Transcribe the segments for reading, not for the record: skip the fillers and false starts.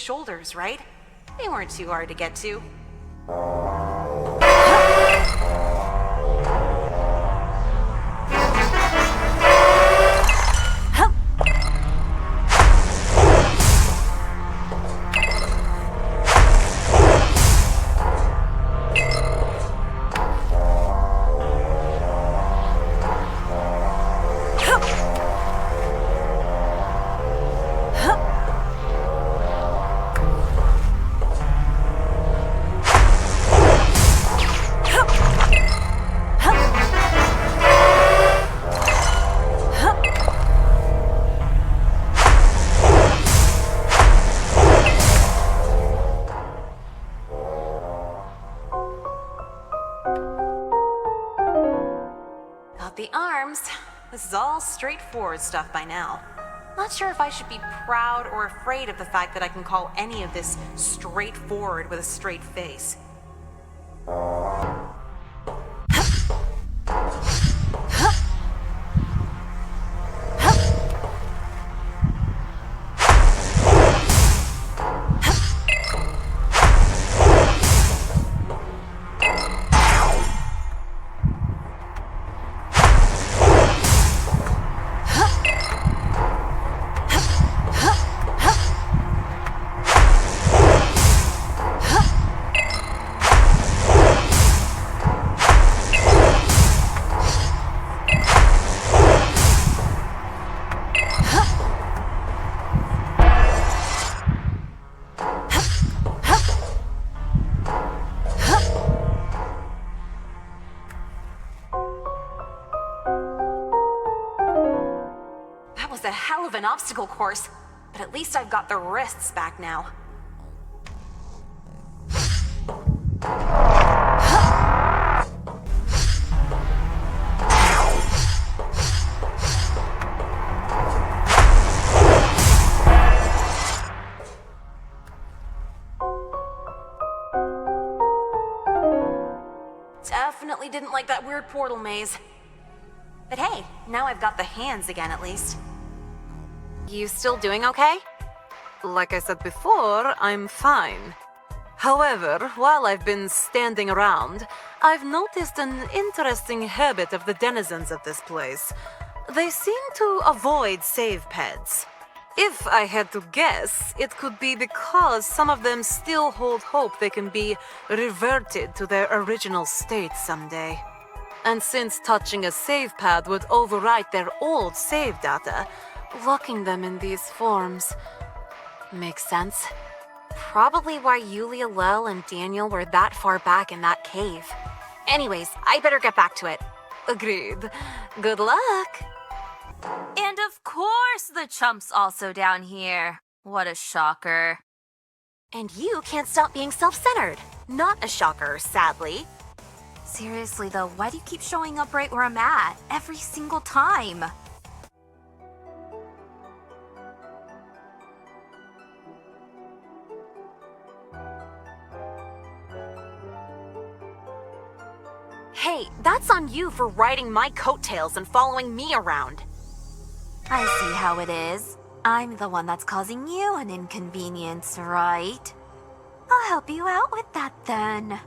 shoulders, right? They weren't too hard to get to. The arms. This is all straightforward stuff by now. Not sure if I should be proud or afraid of the fact that I can call any of this straightforward with a straight face. A hell of an obstacle course, but at least I've got the wrists back now. Definitely didn't like that weird portal maze. But hey, now I've got the hands again at least. You still doing okay? Like I said before, I'm fine. However, while I've been standing around, I've noticed an interesting habit of the denizens of this place. They seem to avoid save pads. If I had to guess, it could be because some of them still hold hope they can be reverted to their original state someday. And since touching a save pad would overwrite their old save data, locking them in these forms makes sense. Probably why Yulia, Lel, and Daniel were that far back in that cave. Anyways, I better get back to it. Agreed. Good luck! And of course the chump's also down here. What a shocker. And you can't stop being self-centered. Not a shocker, sadly. Seriously though, why do you keep showing up right where I'm at? Every single time? Hey, that's on you for riding my coattails and following me around. I see how it is. I'm the one that's causing you an inconvenience, right? I'll help you out with that then.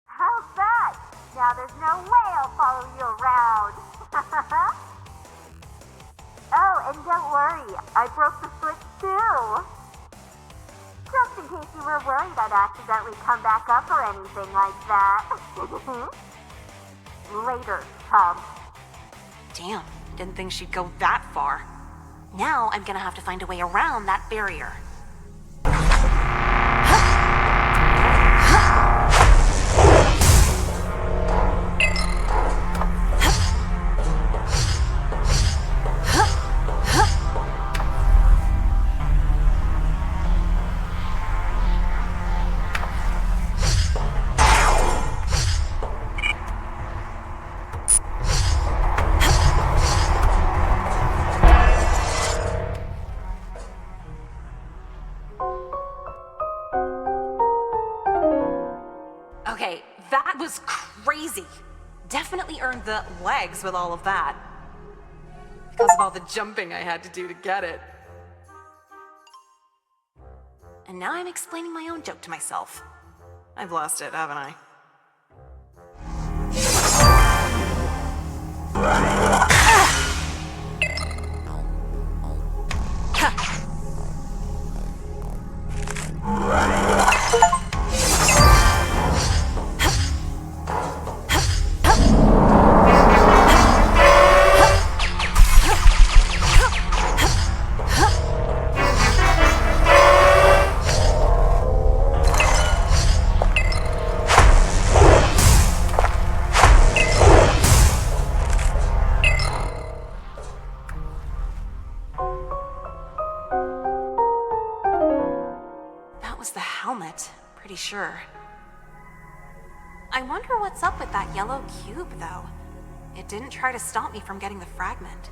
How's that? Now there's no way I'll follow you around. Oh, and don't worry, I broke the switch too. Just in case you were worried I'd accidentally come back up or anything like that. Later, chump. Damn, didn't think she'd go that far. Now I'm gonna have to find a way around that barrier. Okay, that was crazy. Definitely earned the legs with all of that. because of all the jumping I had to do to get it. And now I'm explaining my own joke to myself. I've lost it, haven't I? Pretty sure. I wonder what's up with that yellow cube, though. It didn't try to stop me from getting the fragment.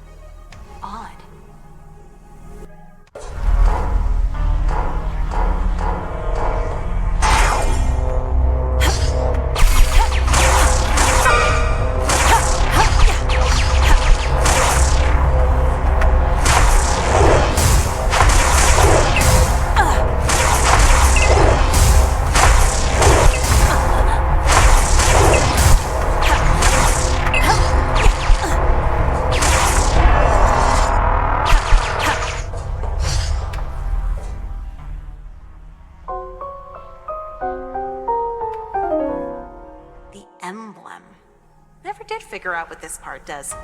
Odd. Figure out what this part does.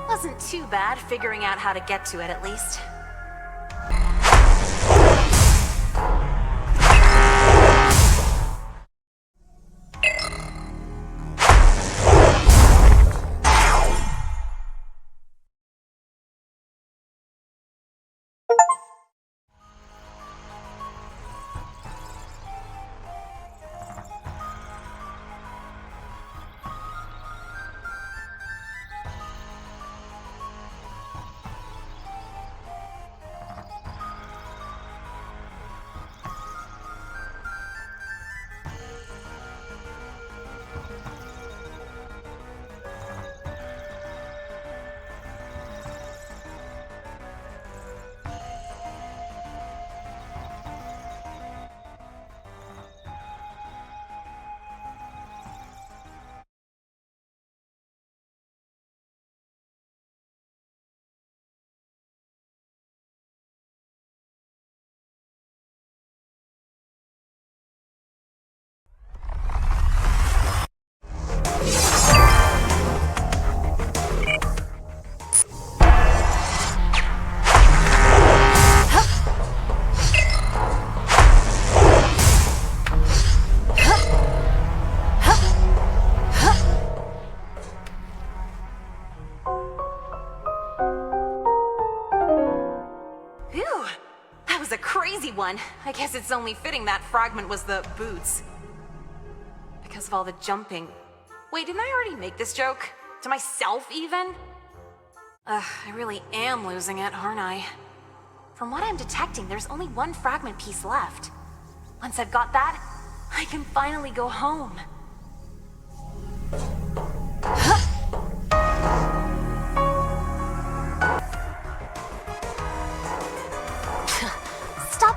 Wasn't too bad figuring out how to get to it, at least. One. I guess it's only fitting that fragment was the boots. Because of all the jumping. Wait, didn't I already make this joke? To myself, even? I really am losing it, aren't I? From what I'm detecting, there's only one fragment piece left. Once I've got that, I can finally go home.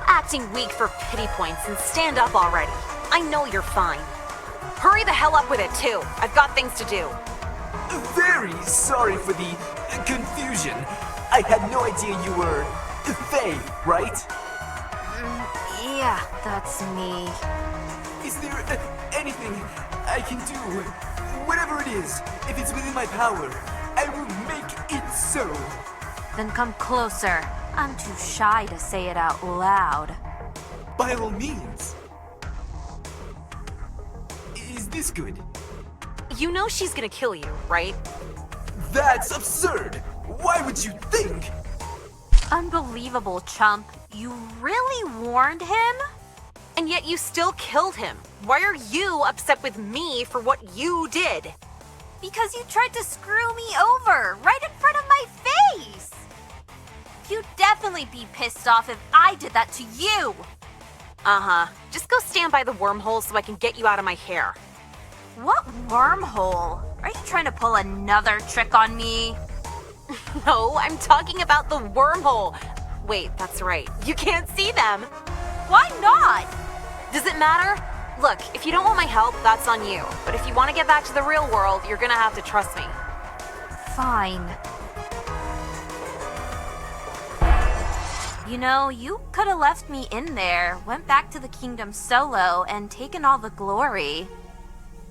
Acting weak for pity points and stand up already. I know you're fine. Hurry the hell up with it too. I've got things to do. Very sorry for the confusion. I had no idea you were Faye, right? Yeah, that's me. Is there anything I can do? Whatever it is, if it's within my power, I will make it so. Then come closer. I'm too shy to say it out loud. By all means. Is this good? You know she's gonna kill you, right? That's absurd! Why would you think? Unbelievable, chump. You really warned him? And yet you still killed him. Why are you upset with me for what you did? Because you tried to screw me over right in front of my face! You'd definitely be pissed off if I did that to you! Uh-huh. Just go stand by the wormhole so I can get you out of my hair. What wormhole? Are you trying to pull another trick on me? No, I'm talking about the wormhole. Wait, that's right. You can't see them. Why not? Does it matter? Look, if you don't want my help, that's on you. But if you want to get back to the real world, you're gonna have to trust me. Fine. You know, you could have left me in there, went back to the kingdom solo, and taken all the glory.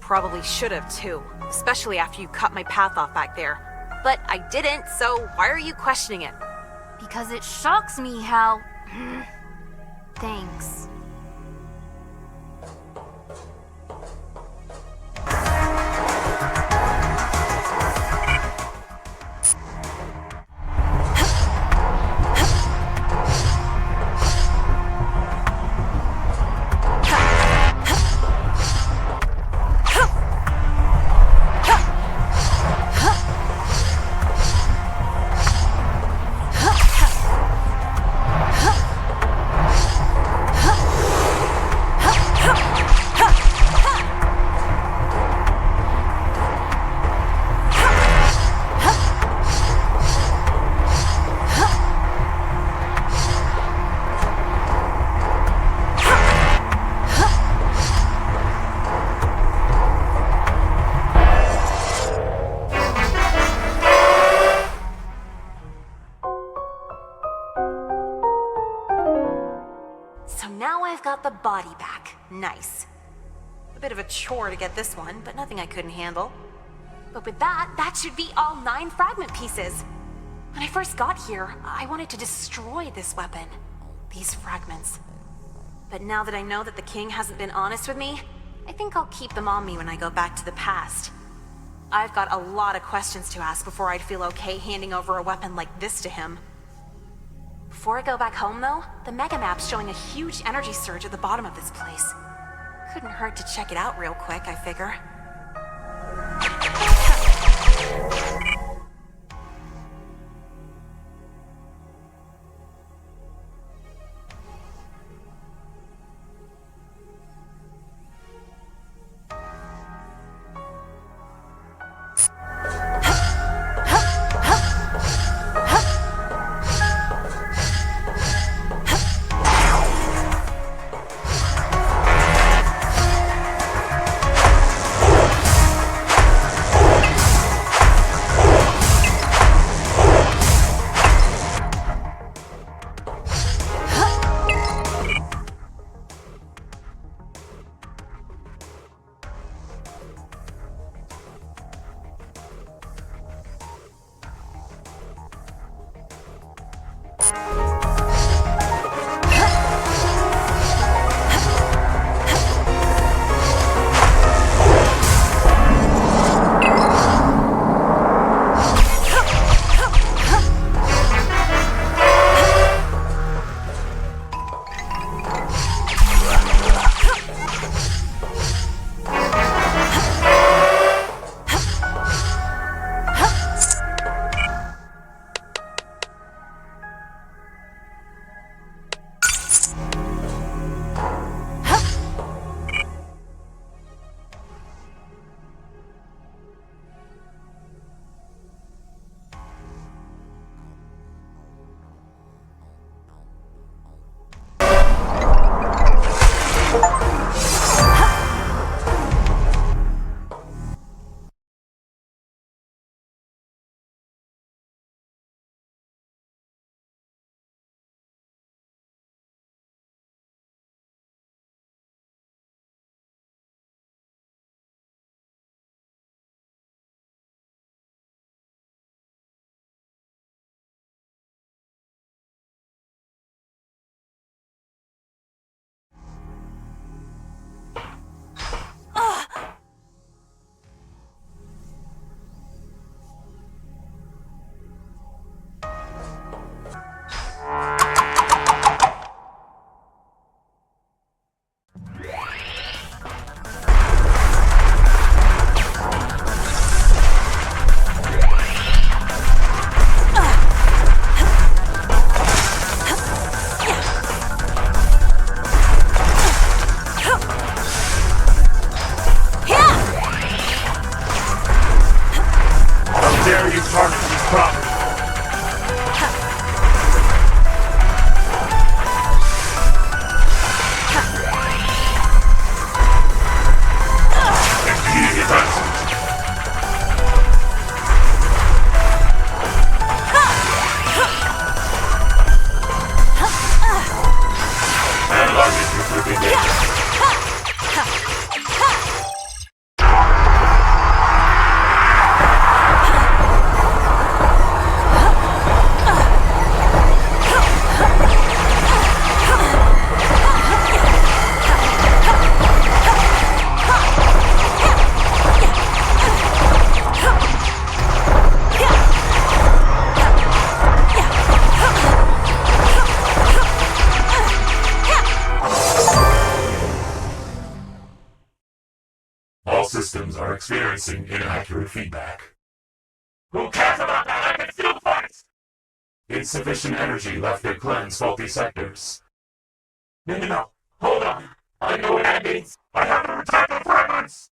Probably should have too, especially after you cut my path off back there. But I didn't, so why are you questioning it? Because it shocks me how... Thanks. The body back. Nice. A bit of a chore to get this one, but nothing I couldn't handle. But with that should be all 9 fragment pieces. When I first got here, I wanted to destroy this weapon. These fragments. But now that I know that the king hasn't been honest with me, I think I'll keep them on me when I go back to the past. I've got a lot of questions to ask before I'd feel okay handing over a weapon like this to him. Before I go back home, though, the mega map's showing a huge energy surge at the bottom of this place. Couldn't hurt to check it out real quick, I figure. could be dangerous. All systems are experiencing inaccurate feedback. Who cares about that? I can still fight! Insufficient energy left to cleanse faulty sectors. No. Hold on. I know what that means. I have to return the fragments!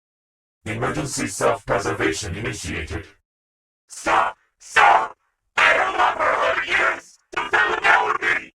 Emergency self-preservation initiated. Stop! Stop! I held on for 11 years! Don't tell them that would be!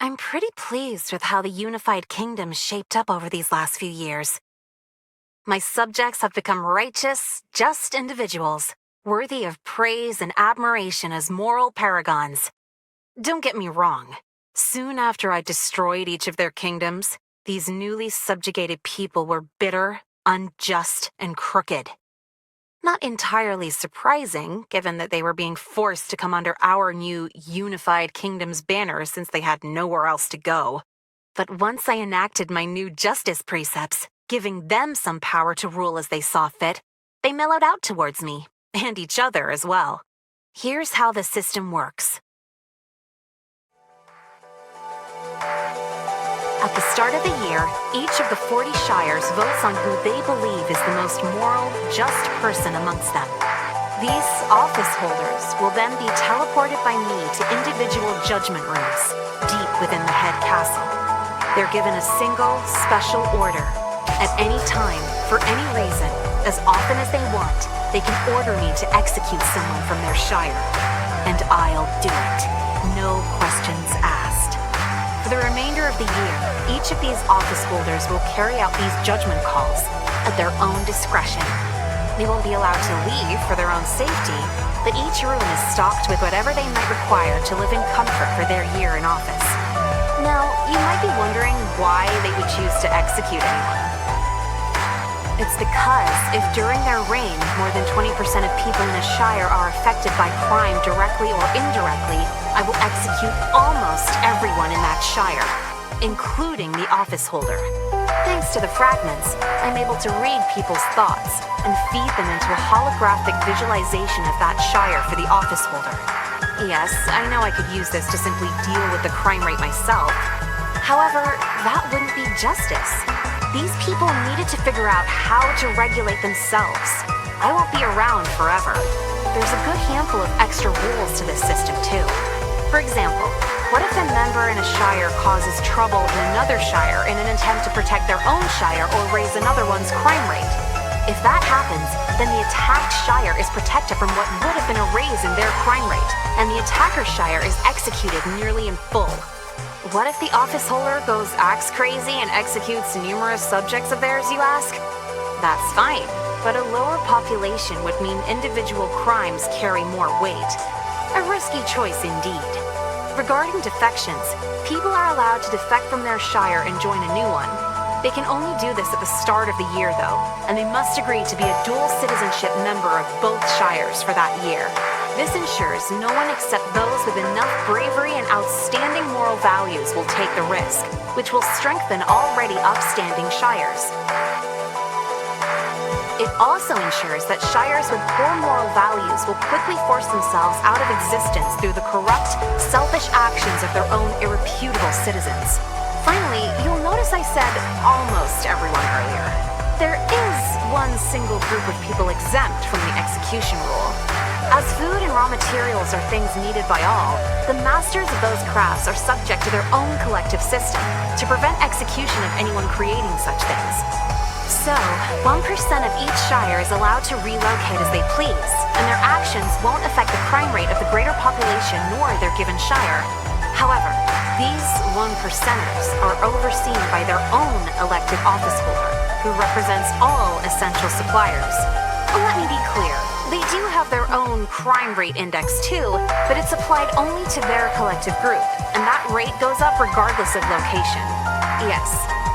I'm pretty pleased with how the unified kingdom shaped up over these last few years. My subjects have become righteous, just individuals, worthy of praise and admiration as moral paragons. Don't get me wrong. Soon after I destroyed each of their kingdoms, these newly subjugated people were bitter, unjust, and crooked. Not entirely surprising, given that they were being forced to come under our new unified kingdom's banner since they had nowhere else to go. But once I enacted my new justice precepts, giving them some power to rule as they saw fit, they mellowed out towards me, and each other as well. Here's how the system works. At the start of the year, each of the 40 shires votes on who they believe is the most moral, just person amongst them. These office holders will then be teleported by me to individual judgment rooms, deep within the head castle. They're given a single, special order. At any time, for any reason, as often as they want, they can order me to execute someone from their shire. And I'll do it. No questions asked. For the remainder of the year, each of these office holders will carry out these judgment calls at their own discretion. They won't be allowed to leave for their own safety, but each room is stocked with whatever they might require to live in comfort for their year in office. Now, you might be wondering why they would choose to execute anyone. It's because if during their reign more than 20% of people in a shire are affected by crime directly or indirectly, I will execute almost everyone in that shire, including the office holder. Thanks to the fragments, I'm able to read people's thoughts and feed them into a holographic visualization of that shire for the office holder. Yes, I know I could use this to simply deal with the crime rate myself. However, that wouldn't be justice. These people needed to figure out how to regulate themselves. I won't be around forever. There's a good handful of extra rules to this system, too. For example, what if a member in a shire causes trouble in another shire in an attempt to protect their own shire or raise another one's crime rate? If that happens, then the attacked shire is protected from what would have been a raise in their crime rate, and the attacker shire is executed nearly in full. What if the office holder goes axe crazy and executes numerous subjects of theirs, you ask? That's fine, but a lower population would mean individual crimes carry more weight. A risky choice indeed. Regarding defections, people are allowed to defect from their shire and join a new one. They can only do this at the start of the year, though, and they must agree to be a dual citizenship member of both shires for that year. This ensures no one except those with enough bravery and outstanding moral values will take the risk, which will strengthen already upstanding shires. It also ensures that shires with poor moral values will quickly force themselves out of existence through the corrupt, selfish actions of their own irreputable citizens. Finally, you'll notice I said almost everyone earlier. There is one single group of people exempt from the execution rule. As food and raw materials are things needed by all, the masters of those crafts are subject to their own collective system to prevent execution of anyone creating such things. So, 1% of each shire is allowed to relocate as they please, and their actions won't affect the crime rate of the greater population nor their given shire. However, these 1%ers are overseen by their own elected office holder, who represents all essential suppliers. Let me be clear, they do have their own crime rate index too, but it's applied only to their collective group, and that rate goes up regardless of location. Yes,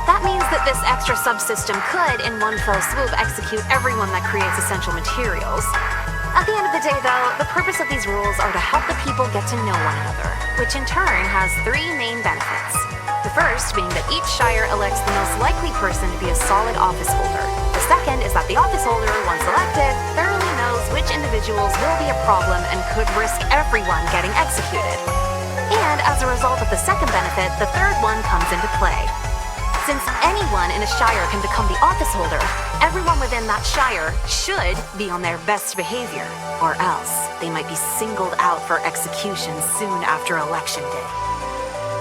that means that this extra subsystem could, in one fell swoop, execute everyone that creates essential materials. At the end of the day, though, the purpose of these rules are to help the people get to know one another, which in turn has 3 main benefits. The first being that each shire elects the most likely person to be a solid office holder. The second is that the office holder, once elected, thoroughly knows which individuals will be a problem and could risk everyone getting executed. And as a result of the second benefit, the third one comes into play. Since anyone in a shire can become the office holder, everyone within that shire should be on their best behavior, or else they might be singled out for execution soon after Election Day.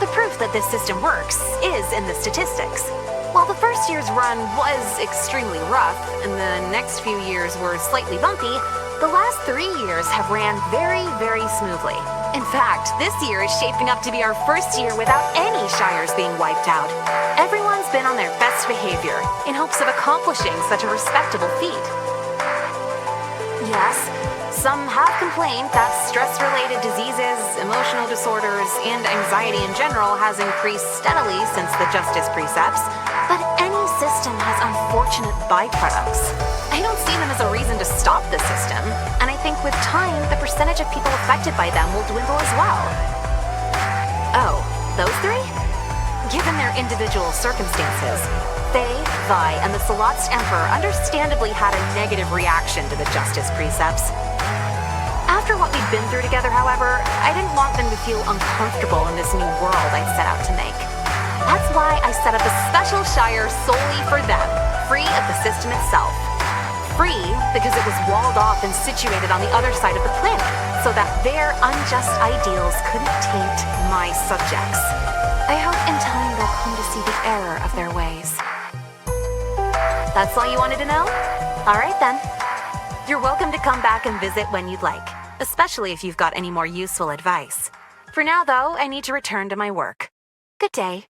The proof that this system works is in the statistics. While the first year's run was extremely rough, and the next few years were slightly bumpy, the last 3 years have ran very, very smoothly. In fact, this year is shaping up to be our first year without any Shires being wiped out. Everyone's been on their best behavior in hopes of accomplishing such a respectable feat. Yes, some have complained that stress-related diseases, emotional disorders, and anxiety in general has increased steadily since the Justice Precepts, but any system has unfortunate byproducts. I don't see them as a reason to stop the system, and I think with time, the percentage of people affected by them will dwindle as well. Oh, those three? Given their individual circumstances, Faye, Vi, and the Solot's Emperor understandably had a negative reaction to the Justice Precepts. After what we'd been through together, however, I didn't want them to feel uncomfortable in this new world I'd set out to make. That's why I set up a special Shire solely for them, free of the system itself. Free because it was walled off and situated on the other side of the planet, so that their unjust ideals couldn't taint my subjects. I hope in time they'll come to see the error of their ways. That's all you wanted to know? Alright then. You're welcome to come back and visit when you'd like, especially if you've got any more useful advice. For now, though, I need to return to my work. Good day.